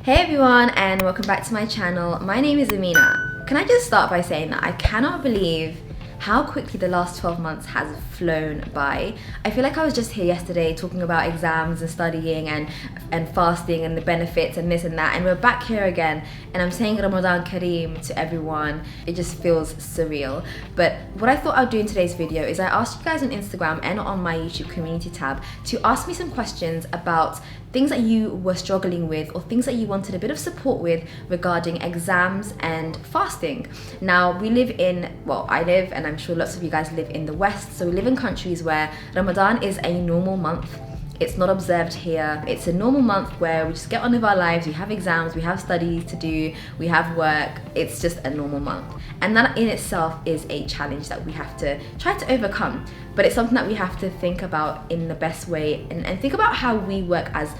Hey everyone, and welcome back to my channel. My name is Amina. Can I just start by saying that I cannot believe how quickly the last 12 months has flown by. I feel like I was just here yesterday talking about exams and studying and fasting and the benefits and this and that, and we're back here again and I'm saying Ramadan Kareem to everyone. It just feels surreal. But what I thought I'd do in today's video is I asked you guys on Instagram and on my YouTube community tab to ask me some questions about things that you were struggling with or things that you wanted a bit of support with regarding exams and fasting. Now we live in, well, I live, and I'm sure lots of you guys live in the West, so we live in countries where Ramadan is a normal month. It's not observed here. It's a normal month where we just get on with our lives. We have exams, we have studies to do, we have work. It's just a normal month. And that in itself is a challenge that we have to try to overcome. But it's something that we have to think about in the best way and think about how we work as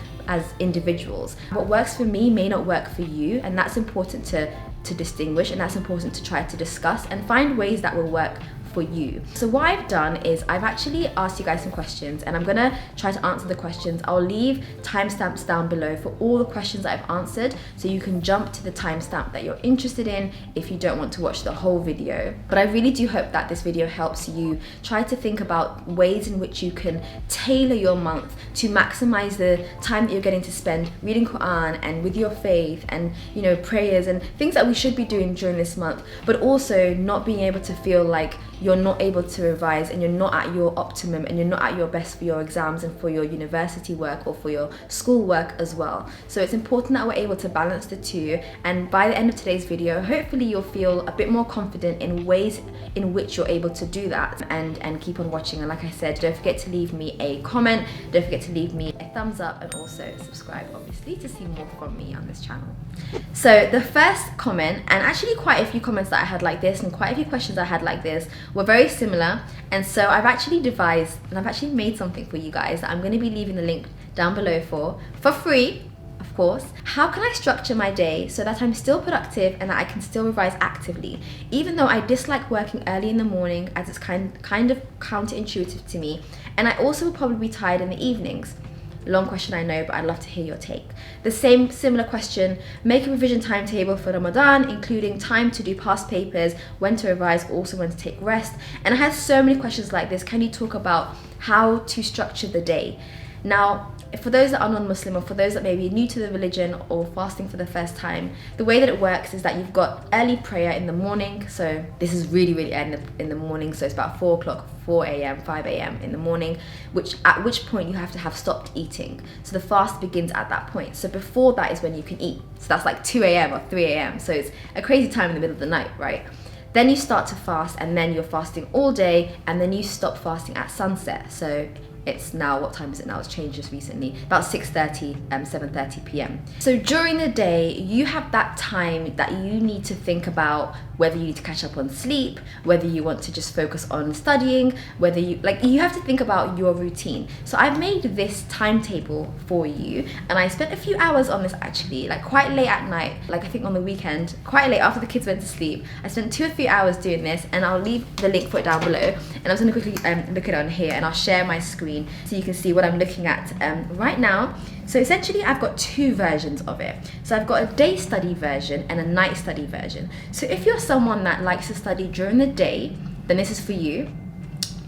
individuals. What works for me may not work for you, and that's important to distinguish, and that's important to try to discuss and find ways that will work for you. So what I've done is I've actually asked you guys some questions, and I'm gonna try to answer the questions. I'll leave timestamps down below for all the questions that I've answered, so you can jump to the timestamp that you're interested in if you don't want to watch the whole video. But I really do hope that this video helps you try to think about ways in which you can tailor your month to maximize the time that you're getting to spend reading Quran and with your faith and, you know, prayers and things that we should be doing during this month, but also not being able to feel like you're not able to revise and you're not at your optimum and you're not at your best for your exams and for your university work or for your school work as well. So it's important that we're able to balance the two, and by the end of today's video hopefully you'll feel a bit more confident in ways in which you're able to do that, and keep on watching. And like I said, don't forget to leave me a comment, don't forget to leave me a thumbs up, and also subscribe obviously to see more from me on this channel. So the first comment, and actually quite a few comments that I had like this and quite a few questions I had like this, were very similar, and so I've actually devised and I've actually made something for you guys that I'm going to be leaving the link down below for free, of course. How can I structure my day so that I'm still productive and that I can still revise actively, even though I dislike working early in the morning, as it's kind of counterintuitive to me, and I also will probably be tired in the evenings? Long question, I know, but I'd love to hear your take. The similar question: make a revision timetable for Ramadan, including time to do past papers, when to revise, also when to take rest. And I had so many questions like this. Can you talk about how to structure the day? Now, for those that are non-Muslim, or for those that may be new to the religion or fasting for the first time, the way that it works is that you've got early prayer in the morning. So this is really early in the morning, so it's about 4 o'clock, 4 a.m, 5 a.m. in the morning, at which point you have to have stopped eating. So the fast begins at that point. So before that is when you can eat. So that's like 2 a.m. or 3 a.m. So it's a crazy time in the middle of the night, right? Then you start to fast, and then you're fasting all day, and then you stop fasting at sunset. So it's now, what time is it now? It's changed just recently, about 6:30, 7:30 p.m. So during the day, you have that time that you need to think about whether you need to catch up on sleep, whether you want to just focus on studying, whether you have to think about your routine. So I've made this timetable for you, and I spent a few hours on this actually, like quite late at night, like I think on the weekend, quite late after the kids went to sleep. I spent 2 or 3 hours doing this, and I'll leave the link for it down below. And I'm just gonna quickly look at it on here, and I'll share my screen so you can see what I'm looking at right now. So essentially I've got 2 versions of it. So I've got a day study version and a night study version. So if you're someone that likes to study during the day, then this is for you.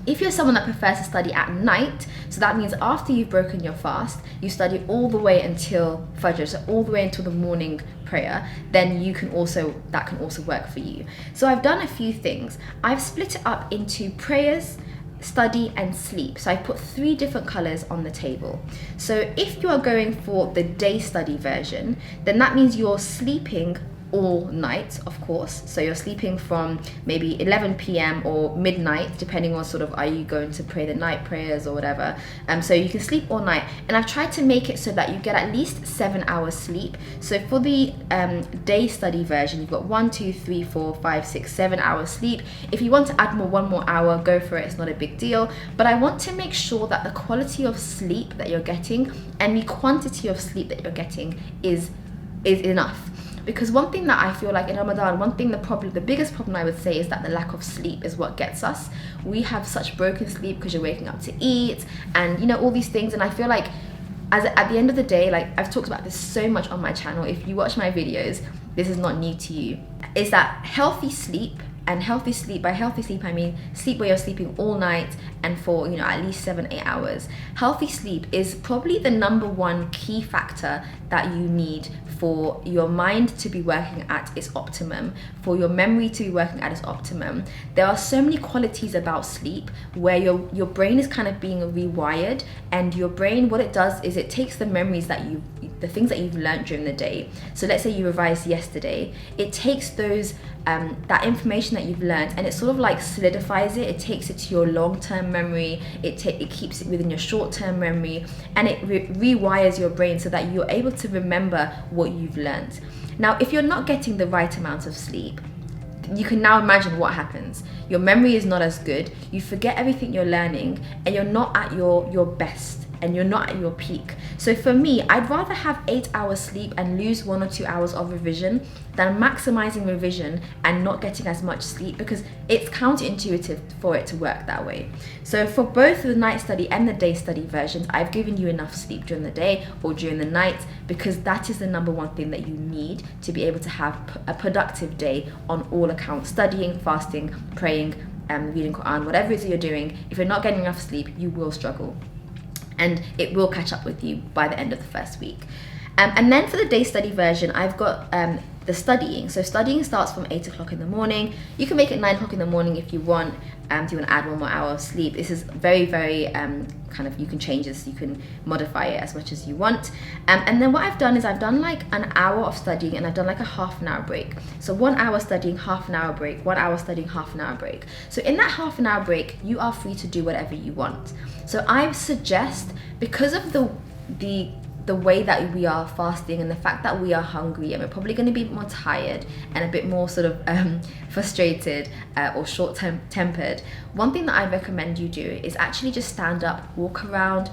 If you're someone that prefers to study at night, so that means after you've broken your fast, you study all the way until Fajr, so all the way until the morning prayer, then that can also work for you. So I've done a few things. I've split it up into prayers, study and sleep. So I put 3 different colors on the table. So if you are going for the day study version, then that means you're sleeping all night, of course. So you're sleeping from maybe 11 p.m. or midnight, depending on sort of, are you going to pray the night prayers or whatever. So you can sleep all night, and I've tried to make it so that you get at least 7 hours sleep. So for the day study version, you've got 1, 2, 3, 4, 5, 6, 7 hours sleep. If you want to add one more hour, go for it, it's not a big deal. But I want to make sure that the quality of sleep that you're getting and the quantity of sleep that you're getting is enough. Because one thing that I feel like in Ramadan, the biggest problem I would say is that the lack of sleep is what gets us. We have such broken sleep because you're waking up to eat and, you know, all these things. And I feel like at the end of the day, like I've talked about this so much on my channel, if you watch my videos, this is not new to you, is that healthy sleep, and healthy sleep, by healthy sleep I mean sleep where you're sleeping all night and for, you know, at least 7-8 hours. Healthy sleep is probably the number one key factor that you need for your mind to be working at its optimum, for your memory to be working at its optimum. There are so many qualities about sleep where your brain is kind of being rewired, and your brain, what it does is it takes the memories that the things that you've learned during the day. So let's say you revised yesterday, it takes those that information that you've learned and it sort of like solidifies it. It takes it to your long-term memory, it keeps it within your short-term memory, and it rewires your brain so that you're able to remember what you've learned. Now, if you're not getting the right amount of sleep, you can now imagine what happens. Your memory is not as good, you forget everything you're learning, and you're not at your best, and you're not at your peak. So for me, I'd rather have 8 hours sleep and lose 1 or 2 hours of revision than maximizing revision and not getting as much sleep, because it's counterintuitive for it to work that way. So for both the night study and the day study versions, I've given you enough sleep during the day or during the night, because that is the number one thing that you need to be able to have a productive day on all accounts: studying, fasting, praying, reading Quran, whatever it is you're doing. If you're not getting enough sleep, you will struggle, and it will catch up with you by the end of the first week. And then for the day study version, I've got the studying. So studying starts from 8 o'clock in the morning. You can make it 9 o'clock in the morning if you want. Do you want to add 1 more hour of sleep? This is very, very kind of, you can change this, you can modify it as much as you want. And then what I've done is I've done like an hour of studying, and I've done like a half an hour break. So 1 hour studying, half an hour break, 1 hour studying, half an hour break. So in that half an hour break, you are free to do whatever you want. So I suggest, because of the way that we are fasting and the fact that we are hungry and we're probably going to be more tired and a bit more sort of frustrated or short-tempered, one thing that I recommend you do is actually just stand up, walk around,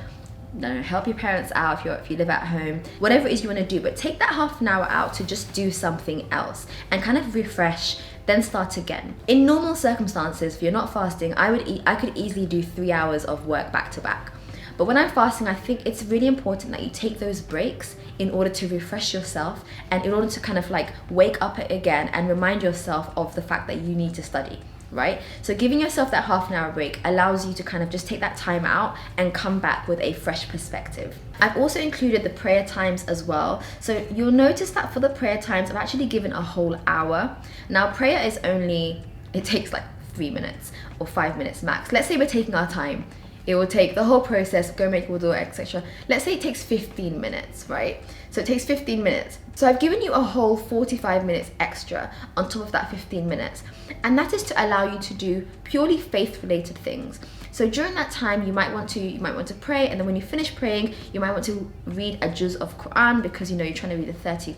help your parents out if you live at home, whatever it is you want to do, but take that half an hour out to just do something else and kind of refresh, then start again. In normal circumstances, if you're not fasting, I could easily do 3 hours of work back to back. But when I'm fasting, I think it's really important that you take those breaks in order to refresh yourself and in order to kind of like wake up again and remind yourself of the fact that you need to study, right? So giving yourself that half an hour break allows you to kind of just take that time out and come back with a fresh perspective. I've also included the prayer times as well. So you'll notice that for the prayer times, I've actually given a whole hour. Now prayer is it takes like 3 minutes or 5 minutes max. Let's say we're taking our time. It will take the whole process, go make wudu, etc. Let's say it takes 15 minutes, right? So it takes 15 minutes. So I've given you a whole 45 minutes extra on top of that 15 minutes. And that is to allow you to do purely faith-related things. So during that time, you might want to pray, and then when you finish praying, you might want to read a juz of Quran, because you're trying to read the 30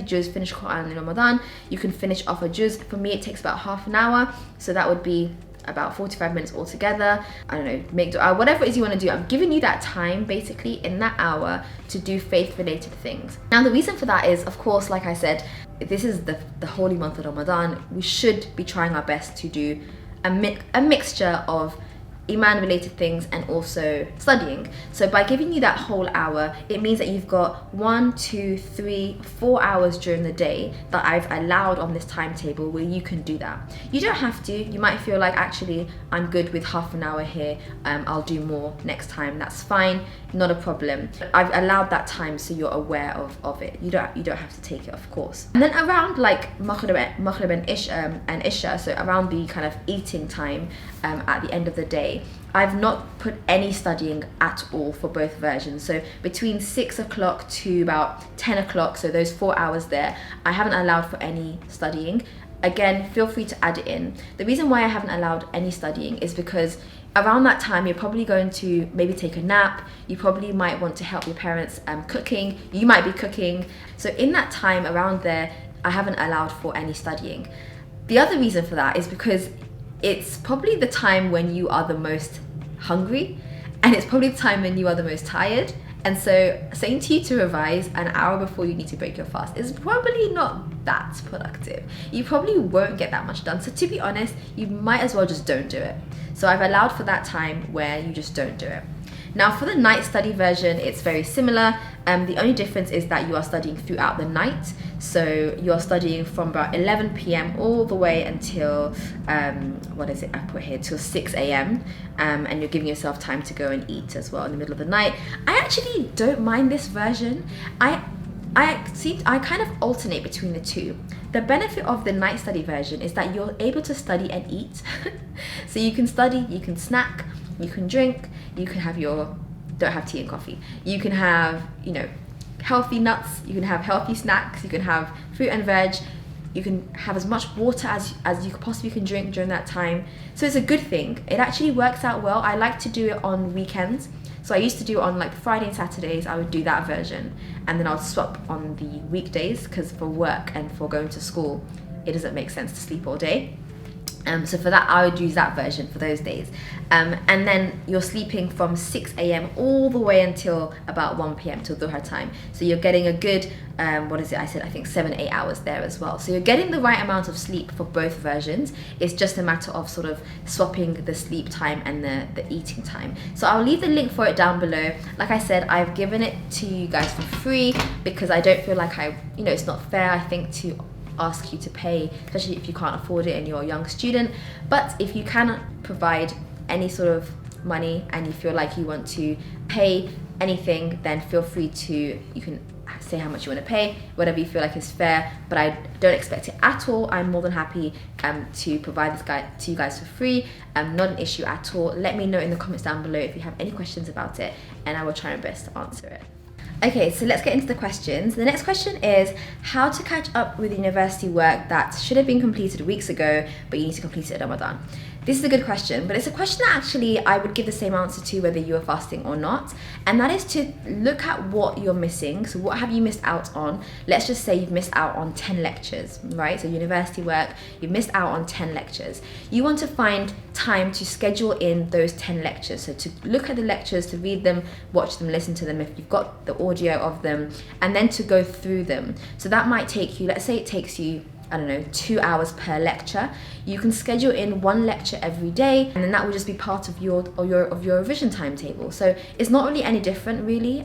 juz, finish Quran in Ramadan. You can finish off a juz. For me, it takes about half an hour. So that would be about 45 minutes altogether. I don't know, make dua, whatever it is you want to do. I'm giving you that time basically in that hour to do faith related things. Now the reason for that is, of course, like I said, this is the holy month of Ramadan. We should be trying our best to do a mixture of Iman related things and also studying. So by giving you that whole hour, it means that you've got 1, 2, 3, 4 hours during the day that I've allowed on this timetable where you can do that. You don't have to. You might feel like, actually I'm good with half an hour here, I'll do more next time. That's fine, not a problem. I've allowed that time so you're aware of it. You don't have to take it, of course. And then around like Maghrib and Isha, so around the kind of eating time at the end of the day, I've not put any studying at all for both versions. So between 6 o'clock to about 10 o'clock, so those 4 hours there, I haven't allowed for any studying. Again, feel free to add it in. The reason why I haven't allowed any studying is because around that time, you're probably going to maybe take a nap. You probably might want to help your parents cooking. You might be cooking. So in that time around there, I haven't allowed for any studying. The other reason for that is because it's probably the time when you are the most hungry, and it's probably the time when you are the most tired. And so saying to you to revise an hour before you need to break your fast is probably not that productive. You probably won't get that much done. So to be honest, you might as well just don't do it. So I've allowed for that time where you just don't do it. Now for the night study version, it's very similar. The only difference is that you are studying throughout the night. So you're studying from about 11 p.m. all the way until, what is it, I put here, till 6 a.m. And you're giving yourself time to go and eat as well in the middle of the night. I actually don't mind this version. I kind of alternate between the two. The benefit of the night study version is that you're able to study and eat. So you can study, you can snack, you can drink, you can have don't have tea and coffee. You can have, healthy nuts, you can have healthy snacks, you can have fruit and veg, you can have as much water as you possibly can drink during that time. So it's a good thing. It actually works out well. I like to do it on weekends. So I used to do it on like Friday and Saturdays, I would do that version. And then I would swap on the weekdays, because for work and for going to school, it doesn't make sense to sleep all day. So for that, I would use that version for those days. And then you're sleeping from 6 a.m. all the way until about 1 p.m. till Dhuhr time. So you're getting a good, I think 7-8 hours there as well. So you're getting the right amount of sleep for both versions. It's just a matter of sort of swapping the sleep time and the eating time. So I'll leave the link for it down below. Like I said, I've given it to you guys for free because I don't feel like it's not fair, I think, to ask you to pay, especially if you can't afford it and you're a young student. But if you cannot provide any sort of money and you feel like you want to pay anything, then feel free to, you can say how much you want to pay, whatever you feel like is fair, but I don't expect it at all. I'm more than happy to provide this guide to you guys for free. Not an issue at all. Let me know in the comments down below if you have any questions about it, and I will try my best to answer it. Okay, so let's get into the questions. The next question is how to catch up with university work that should have been completed weeks ago, but you need to complete it in Ramadan. This is a good question, but it's a question that actually I would give the same answer to whether you are fasting or not. And that is to look at what you're missing. So what have you missed out on? Let's just say you've missed out on 10 lectures, right? So university work, you've missed out on 10 lectures. You want to find time to schedule in those 10 lectures. So to look at the lectures, to read them, watch them, listen to them if you've got the audio of them, and then to go through them. So that might take you, let's say it takes you, 2 hours per lecture. You can schedule in one lecture every day, and then that will just be part of your revision timetable. So it's not really any different, really.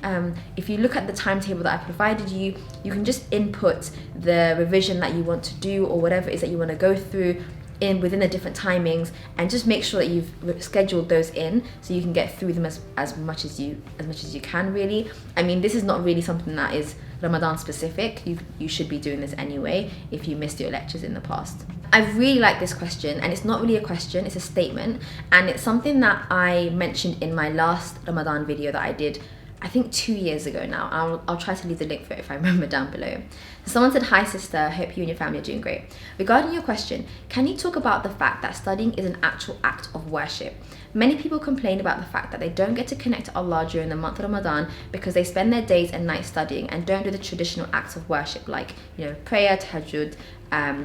If you look at the timetable that I provided you, you can just input the revision that you want to do or whatever it is that you want to go through within the different timings, and just make sure that you've scheduled those in so you can get through them as much as you can, really. I mean, this is not really something that is Ramadan specific. You should be doing this anyway if you missed your lectures in the past. I really like this question, and it's not really a question, it's a statement, and it's something that I mentioned in my last Ramadan video that I did, I think 2 years ago now. I'll try to leave the link for it if I remember down below. Someone said, "Hi sister, hope you and your family are doing great. Regarding your question, can you talk about the fact that studying is an actual act of worship? Many people complain about the fact that they don't get to connect to Allah during the month of Ramadan because they spend their days and nights studying and don't do the traditional acts of worship like, prayer, tahajjud,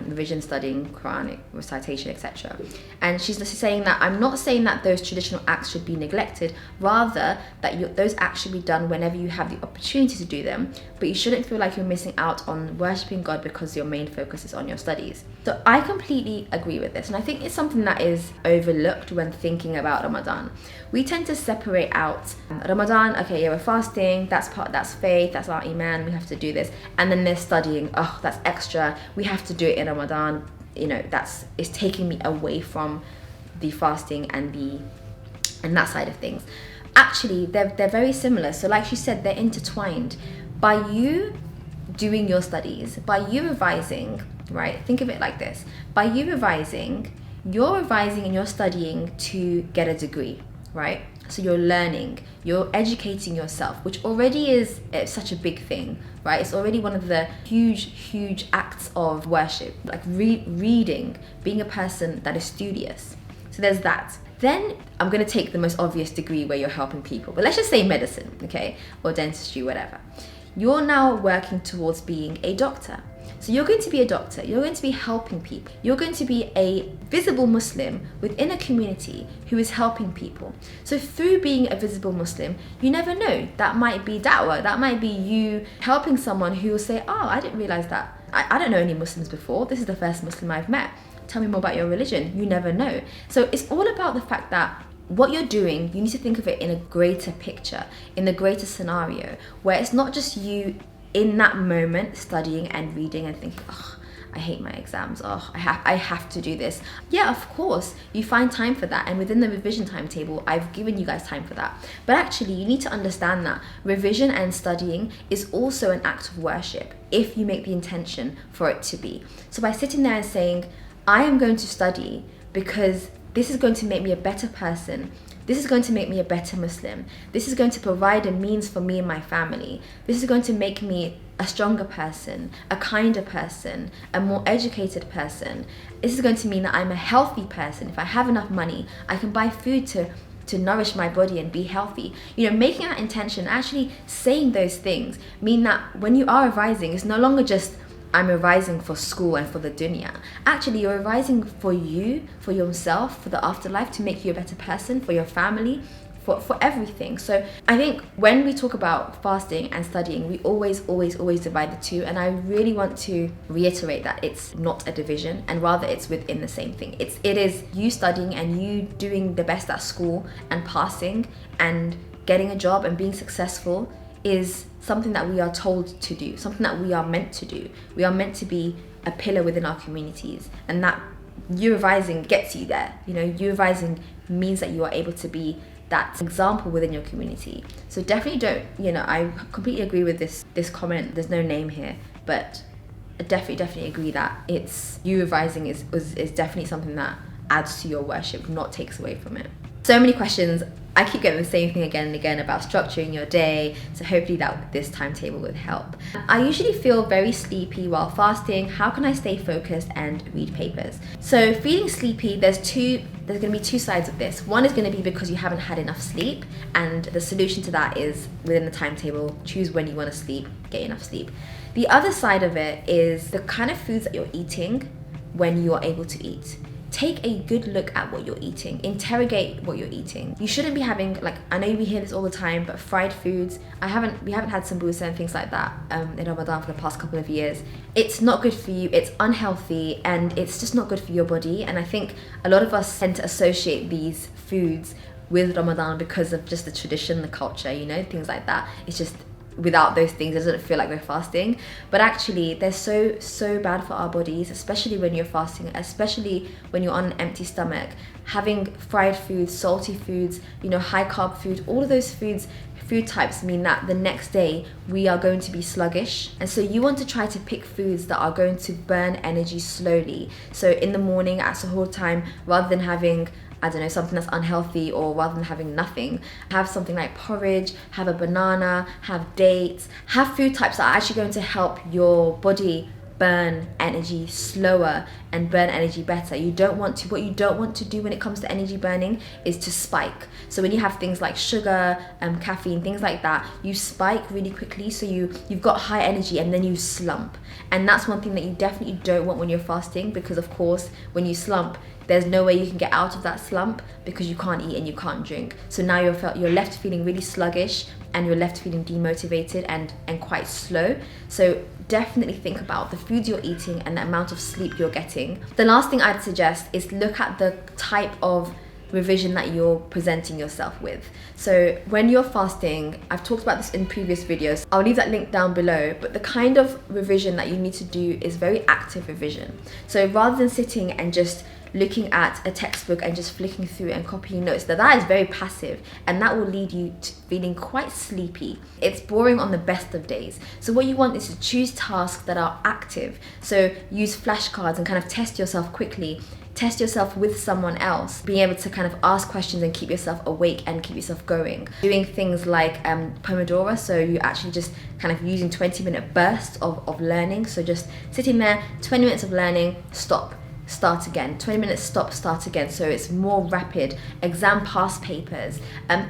revision, studying, Quranic recitation, etc. And she's saying that I'm not saying that those traditional acts should be neglected, rather that those acts should be done whenever you have the opportunity to do them, but you shouldn't feel like you're missing out on worshipping God because your main focus is on your studies." So I completely agree with this, and I think it's something that is overlooked when thinking about Ramadan. We tend to separate out Ramadan, okay, yeah, we're fasting, that's faith, that's our iman, we have to do this, and then they're studying, oh, that's extra, we have to do it in Ramadan, it's taking me away from the fasting and that side of things. Actually, they're very similar. So like she said, they're intertwined. By you doing your studies, by you revising, right? Think of it like this. By you revising, you're revising and you're studying to get a degree, right? So you're learning, you're educating yourself, which already is such a big thing, right? It's already one of the huge acts of worship, like reading, being a person that is studious. So there's that. Then I'm going to take the most obvious degree where you're helping people, but let's just say medicine, okay, or dentistry, whatever. You're now working towards being a doctor. So you're going to be a doctor, you're going to be helping people, you're going to be a visible Muslim within a community who is helping people. So through being a visible Muslim, you never know, that might be da'wah, that might be you helping someone who will say, oh, I didn't realize that, I don't know any Muslims before, this is the first Muslim I've met, tell me more about your religion. You never know. So it's all about the fact that what you're doing, you need to think of it in a greater picture, in the greater scenario, where it's not just you in that moment studying and reading and thinking, oh, I hate my exams, oh, I have to do this. Yeah, of course, you find time for that, and within the revision timetable, I've given you guys time for that. But actually, you need to understand that revision and studying is also an act of worship if you make the intention for it to be. So by sitting there and saying, I am going to study because this is going to make me a better person, this is going to make me a better Muslim, this is going to provide a means for me and my family, this is going to make me a stronger person, a kinder person, a more educated person. This is going to mean that I'm a healthy person. If I have enough money, I can buy food to nourish my body and be healthy. You know, making that intention, actually saying those things, mean that when you are revising, it's no longer just I'm revising for school and for the dunya. Actually, you're revising for you, for yourself, for the afterlife, to make you a better person, for your family, for everything. So I think when we talk about fasting and studying, we always divide the two, and I really want to reiterate that it's not a division, and rather it's within the same thing. It is you studying and you doing the best at school and passing and getting a job and being successful is something that we are told to do, something that we are meant to do. We are meant to be a pillar within our communities, and that you revising gets you there. You know, you revising means that you are able to be that example within your community. So definitely don't, you know, I completely agree with this comment. There's no name here, but I definitely agree that it's you revising is definitely something that adds to your worship, not takes away from it. So many questions. I keep getting the same thing again and again about structuring your day, so hopefully this timetable would help. I usually feel very sleepy while fasting. How can I stay focused and read papers? So feeling sleepy, there's going to be two sides of this. One is going to be because you haven't had enough sleep, and the solution to that is within the timetable. Choose when you want to sleep, get enough sleep. The other side of it is the kind of foods that you're eating when you are able to eat. Take a good look at what you're eating. Interrogate what you're eating. You shouldn't be having, like, I know we hear this all the time, but fried foods. We haven't had sambusa and things like that in Ramadan for the past couple of years. It's not good for you. It's unhealthy, and it's just not good for your body. And I think a lot of us tend to associate these foods with Ramadan because of just the tradition, the culture, you know, things like that. It's just, without those things, it doesn't feel like we're fasting. But actually, they're so bad for our bodies, especially when you're fasting, especially when you're on an empty stomach. Having fried foods, salty foods, you know, high carb food, all of those food types mean that the next day we are going to be sluggish. And so you want to try to pick foods that are going to burn energy slowly. So in the morning at suhur time, rather than having, I don't know, something that's unhealthy, or rather than having nothing, have something like porridge, have a banana, have dates, have food types that are actually going to help your body burn energy slower and burn energy better. What you don't want to do when it comes to energy burning is to spike. So when you have things like sugar, caffeine, things like that, you spike really quickly, so you've got high energy and then you slump. And that's one thing that you definitely don't want when you're fasting, because of course when you slump, there's no way you can get out of that slump because you can't eat and you can't drink. So now you're left feeling really sluggish, and you're left feeling demotivated and quite slow. So definitely think about the foods you're eating and the amount of sleep you're getting. The last thing I'd suggest is look at the type of revision that you're presenting yourself with. So when you're fasting, I've talked about this in previous videos, I'll leave that link down below, but the kind of revision that you need to do is very active revision. So rather than sitting and just looking at a textbook and just flicking through and copying notes, that is very passive, and that will lead you to feeling quite sleepy. It's boring on the best of days. So what you want is to choose tasks that are active. So use flashcards and kind of test yourself quickly. Test yourself with someone else, being able to kind of ask questions and keep yourself awake and keep yourself going. Doing things like Pomodoro, so you actually just kind of using 20-minute bursts of learning. So just sitting there, 20 minutes of learning, stop, start again, 20 minutes, stop, start again. So it's more rapid. Exam past papers,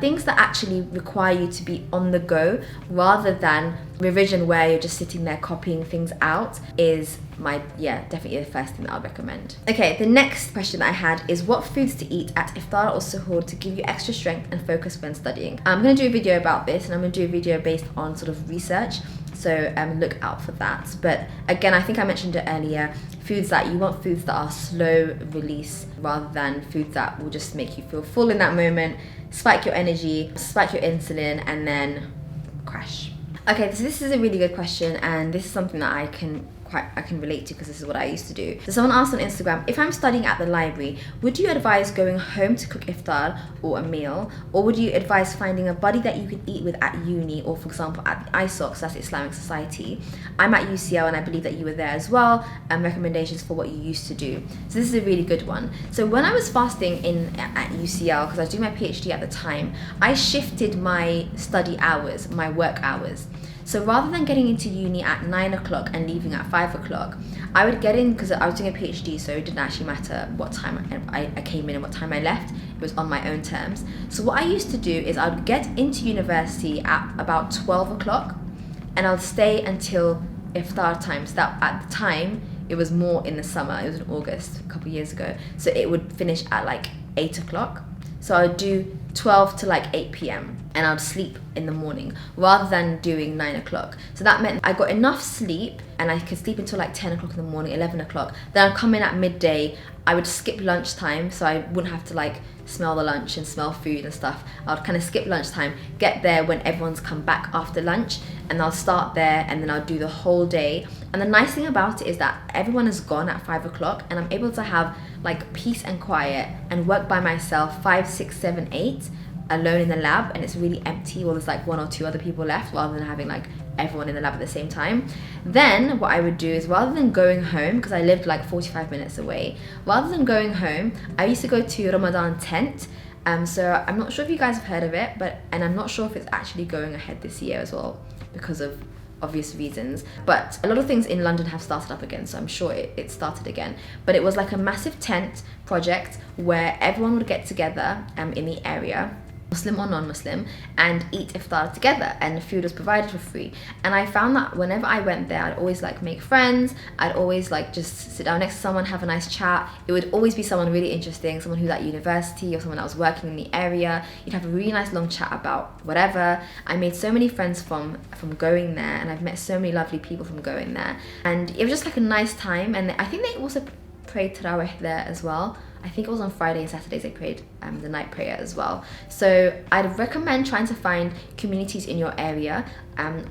things that actually require you to be on the go rather than revision where you're just sitting there copying things out is definitely the first thing that I'll recommend. Okay, the next question that I had is what foods to eat at iftar or suhoor to give you extra strength and focus when studying. I'm going to do a video about this, and I'm going to do a video based on sort of research. So look out for that. But again, I think I mentioned it earlier, you want foods that are slow release rather than foods that will just make you feel full in that moment, spike your energy, spike your insulin, and then crash. Okay, so this is a really good question, and this is something that I can relate to because this is what I used to do. So someone asked on Instagram, if I'm studying at the library, would you advise going home to cook iftar or a meal, or would you advise finding a buddy that you could eat with at uni, or for example at the ISOC, so that's Islamic Society? I'm at UCL and I believe that you were there as well, and recommendations for what you used to do. So this is a really good one. So when I was fasting at UCL, because I was doing my PhD at the time, I shifted my study hours, my work hours. So rather than getting into uni at 9 o'clock and leaving at 5 o'clock, I would get in, because I was doing a PhD, so it didn't actually matter what time I came in and what time I left. It was on my own terms. So what I used to do is I would get into university at about 12 o'clock and I'll stay until iftar time. So that at the time, it was more in the summer, it was in August, a couple of years ago. So it would finish at like 8 o'clock. So I would do 12 to like 8 p.m. and I'd sleep in the morning rather than doing 9 o'clock. So that meant I got enough sleep and I could sleep until like 10 o'clock in the morning, 11 o'clock. Then I'd come in at midday. I would skip lunchtime so I wouldn't have to like smell the lunch and smell food and stuff. I'd kind of skip lunchtime, get there when everyone's come back after lunch, and I'll start there and then I'll do the whole day. And the nice thing about it is that everyone is gone at 5 o'clock and I'm able to have like peace and quiet and work by myself 5, 6, 7, 8 alone in the lab, and it's really empty. Well, there's like 1 or 2 other people left rather than having like everyone in the lab at the same time. Then what I would do is, rather than going home, because I lived like 45 minutes away, rather than going home, I used to go to Ramadan tent. So I'm not sure if you guys have heard of it, and I'm not sure if it's actually going ahead this year as well because of obvious reasons. But a lot of things in London have started up again, so I'm sure it started again. But it was like a massive tent project where everyone would get together in the area, Muslim or non-Muslim, and eat iftar together, and the food was provided for free. And I found that whenever I went there, I'd always like make friends. I'd always like just sit down next to someone, have a nice chat. It would always be someone really interesting, someone who's at university or someone that was working in the area. You'd have a really nice long chat about whatever. I made so many friends from going there, and I've met so many lovely people from going there, and it was just like a nice time. And I think they also prayed Tarawih there as well. I think it was on Friday and Saturdays they prayed the night prayer as well. So I'd recommend trying to find communities in your area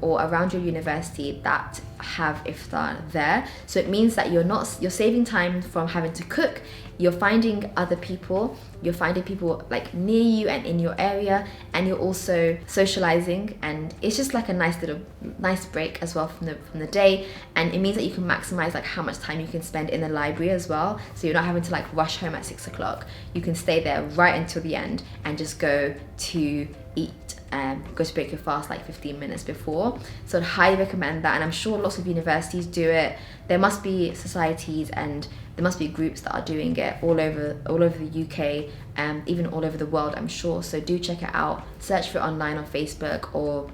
or around your university that have iftar there. So it means that you're saving time from having to cook. You're finding other people. You're finding people like near you and in your area, and you're also socializing, and it's just like a nice break as well from the day. And it means that you can maximize like how much time you can spend in the library as well. So you're not having to like rush home at 6 o'clock. You can stay there right until the end and just go to eat, go to break your fast like 15 minutes before. So I'd highly recommend that, and I'm sure lots of universities do it. There must be societies and there must be groups that are doing it all over the UK, even all over the world, I'm sure. So do check it out. Search for it online on Facebook or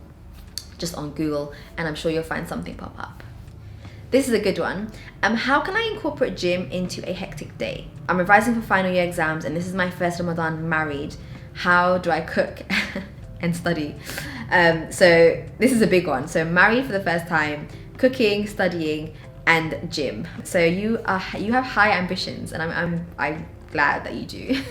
just on Google, and I'm sure you'll find something pop up. This is a good one. How can I incorporate gym into a hectic day? I'm revising for final year exams, and this is my first Ramadan married. How do I cook and study? So this is a big one. So married for the first time, cooking, studying, and gym. So you have high ambitions, and I'm glad that you do.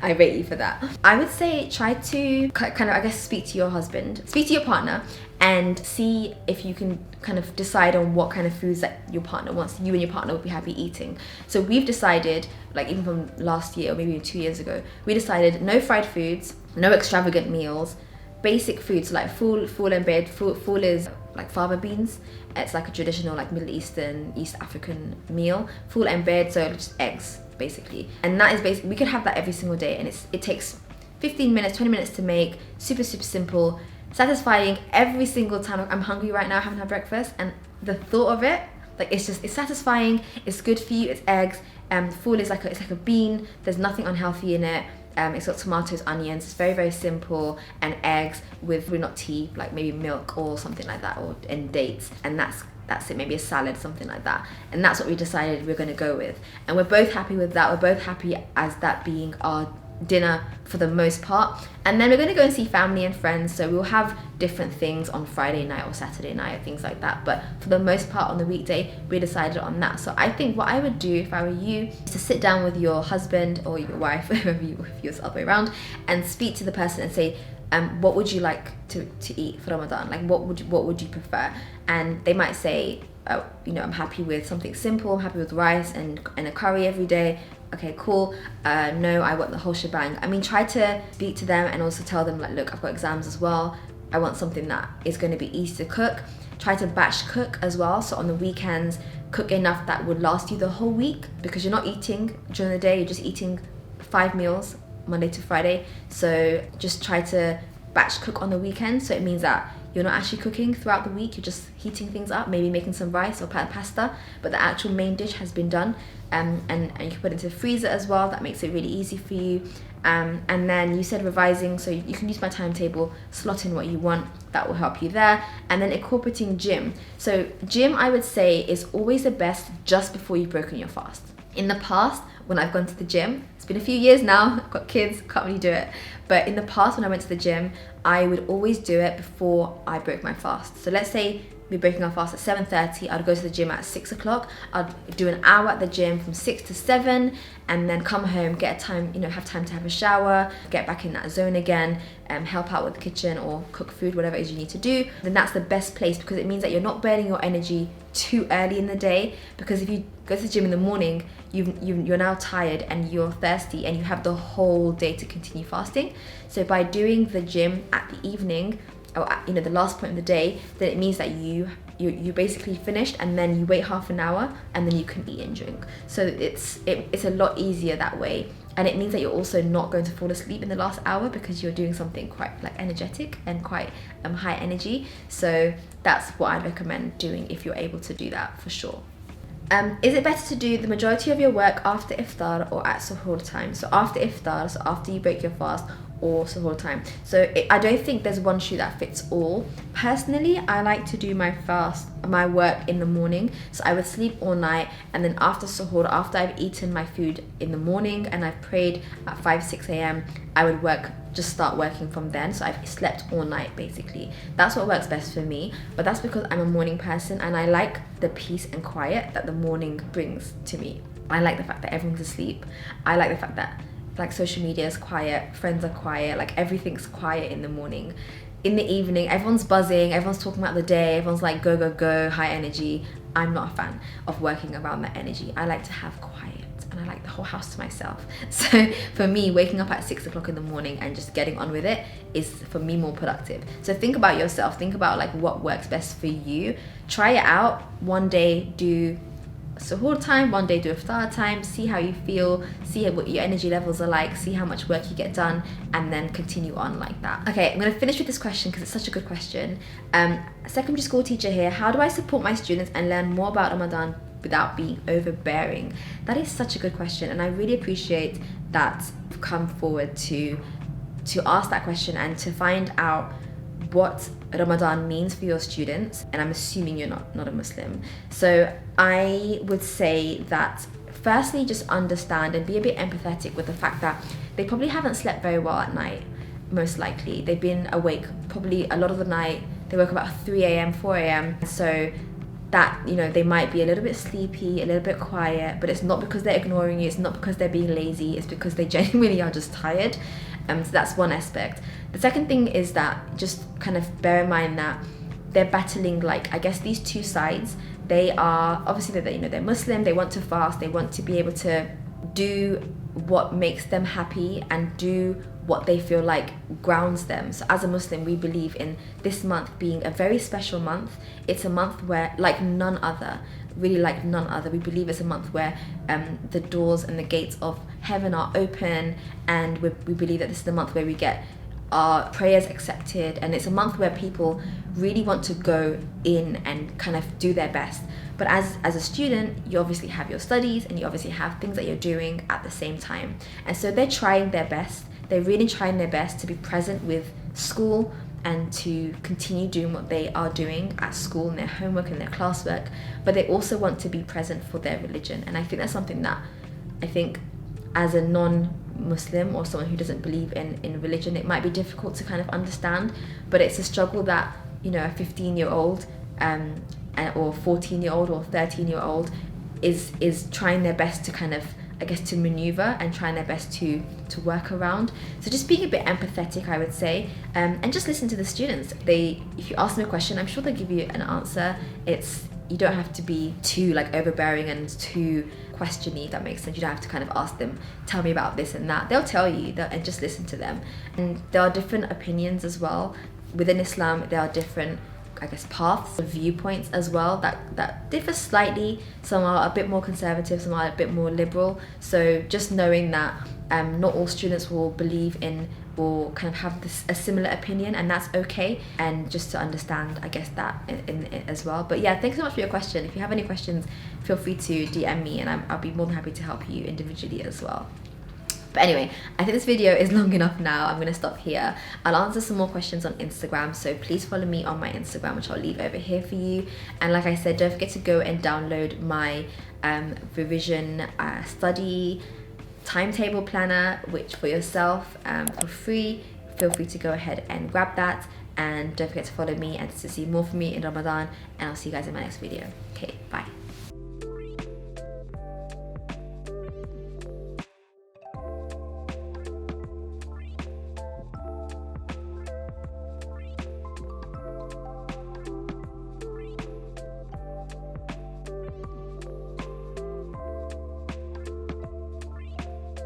I rate you for that. I would say try to kind of, I guess, speak to your partner, and see if you can kind of decide on what kind of foods that you and your partner would be happy eating. So we've decided, like even from last year or maybe 2 years ago, we decided no fried foods, no extravagant meals, basic foods like ful and bed. Ful is like fava beans. It's like a traditional like Middle Eastern, East African meal. Ful and bed, so just eggs basically. And that is basically, we could have that every single day, and it takes 15 minutes, 20 minutes to make. Super simple, satisfying every single time. I'm hungry right now, I haven't had breakfast, and the thought of it, like it's satisfying. It's good for you. It's eggs. Ful is like a bean. There's nothing unhealthy in it. It's got tomatoes, onions. It's very simple, and eggs with not tea, like maybe milk or something like that, and dates, and that's it. Maybe a salad, something like that. And that's what we decided we're going to go with, and we're both happy with that. We're both happy as that being our dinner for the most part, and then we're going to go and see family and friends, so we'll have different things on Friday night or Saturday night, things like that. But for the most part on the weekday, we decided on that. So I think what I would do if I were you is to sit down with your husband or your wife, if you're the other way around, and speak to the person and say, what would you like to eat for Ramadan? Like what would you prefer? And they might say, oh, I'm happy with something simple, I'm happy with rice and a curry every day. Okay, cool. No, I want the whole shebang. I mean, try to speak to them and also tell them, like, look, I've got exams as well. I want something that is going to be easy to cook. Try to batch cook as well. So on the weekends, cook enough that would last you the whole week, because you're not eating during the day, you're just eating 5 meals Monday to Friday. So just try to batch cook on the weekend. So it means that you're not actually cooking throughout the week, you're just heating things up, maybe making some rice or pasta, but the actual main dish has been done. And you can put it into the freezer as well. That makes it really easy for you. And then you said revising, so you can use my timetable, slot in what you want, that will help you there. And then incorporating gym. So gym, I would say, is always the best just before you've broken your fast. In the past, when I've gone to the gym, it's been a few years now, I've got kids, can't really do it. But in the past, when I went to the gym, I would always do it before I broke my fast. So let's say we're breaking our fast at 7:30, I'd go to the gym at 6 o'clock. I'd do an hour at the gym from 6 to 7, and then come home, get a time, have time to have a shower, get back in that zone again, help out with the kitchen or cook food, whatever it is you need to do. Then that's the best place, because it means that you're not burning your energy too early in the day. Because if you go to the gym in the morning, you're now tired and you're thirsty and you have the whole day to continue fasting. So by doing the gym at the evening, or the last point of the day, then it means that you're basically finished, and then you wait half an hour and then you can eat and drink. So it's a lot easier that way, and it means that you're also not going to fall asleep in the last hour, because you're doing something quite energetic and quite high energy. So that's what I'd recommend doing if you're able to do that, for sure. Is it better to do the majority of your work after iftar or at suhur time? So after iftar, so after you break your fast, or suhur time. So I don't think there's one shoe that fits all. Personally, I like to do my work in the morning. So I would sleep all night, and then after suhur, after I've eaten my food in the morning and I've prayed at 5-6 a.m, I would just start working from then. So I've slept all night basically. That's what works best for me, but that's because I'm a morning person and I like the peace and quiet that the morning brings to me. I like the fact that everyone's asleep. I like the fact that social media is quiet, friends are quiet, everything's quiet in the morning. In the evening, everyone's buzzing, everyone's talking about the day, everyone's go, go, go, high energy. I'm not a fan of working around that energy. I like to have quiet, and I like the whole house to myself. So for me, waking up at 6 o'clock in the morning and just getting on with it is, for me, more productive. So think about yourself, think about what works best for you. Try it out. One day do suhoor time, one day do iftar time, see how you feel, see what your energy levels are like, see how much work you get done, and then continue on like that. Okay, I'm going to finish with this question because it's such a good question. Secondary school teacher here. How do I support my students and learn more about Ramadan without being overbearing? That is such a good question, and I really appreciate that you've come forward to ask that question and to find out what Ramadan means for your students. And I'm assuming you're not a Muslim. So I would say that firstly, just understand and be a bit empathetic with the fact that they probably haven't slept very well at night. Most likely they've been awake probably a lot of the night. They woke up at 3 a.m, 4 a.m, so that they might be a little bit sleepy, a little bit quiet, but it's not because they're ignoring you, it's not because they're being lazy, it's because they genuinely are just tired. So that's one aspect. The second thing is that just kind of bear in mind that they're battling I guess these two sides. They are obviously they're Muslim, they want to fast, they want to be able to do what makes them happy and do what they feel grounds them. So as a Muslim, we believe in this month being a very special month. It's a month where none other, really none other. We believe it's a month where the doors and the gates of heaven are open, and we believe that this is the month where we get our prayers accepted, and it's a month where people really want to go in and kind of do their best. But as a student, you obviously have your studies and you obviously have things that you're doing at the same time, and so they're trying their best. They're really trying their best to be present with school and to continue doing what they are doing at school and their homework and their classwork, but they also want to be present for their religion. And I think that's something that I think as a Muslim or someone who doesn't believe in religion, it might be difficult to kind of understand, but it's a struggle that, you know, a 15-year-old or 14-year-old or 13-year-old is trying their best to kind of, I guess, to maneuver and trying their best to work around. So just being a bit empathetic, I would say, and just listen to the students. If you ask them a question, I'm sure they'll give you an answer. You don't have to be too like overbearing and too questiony, if that makes sense. You don't have to kind of ask them, tell me about this and that. They'll tell you that, and just listen to them. And there are different opinions as well. Within Islam, there are different, I guess, paths of viewpoints as well that differ slightly. Some are a bit more conservative, some are a bit more liberal. So just knowing that not all students will believe in or kind of have a similar opinion, and that's okay, and just to understand, I guess, that in as well. But yeah, thanks so much for your question. If you have any questions, feel free to DM me, and I'll be more than happy to help you individually as well. But anyway, I think this video is long enough now. I'm gonna stop here. I'll answer some more questions on Instagram, so please follow me on my Instagram, which I'll leave over here for you. And like I said, don't forget to go and download my revision study timetable planner, which for yourself for free. Feel free to go ahead and grab that, and don't forget to follow me and to see more from me in Ramadan, and I'll see you guys in my next video. Okay, bye.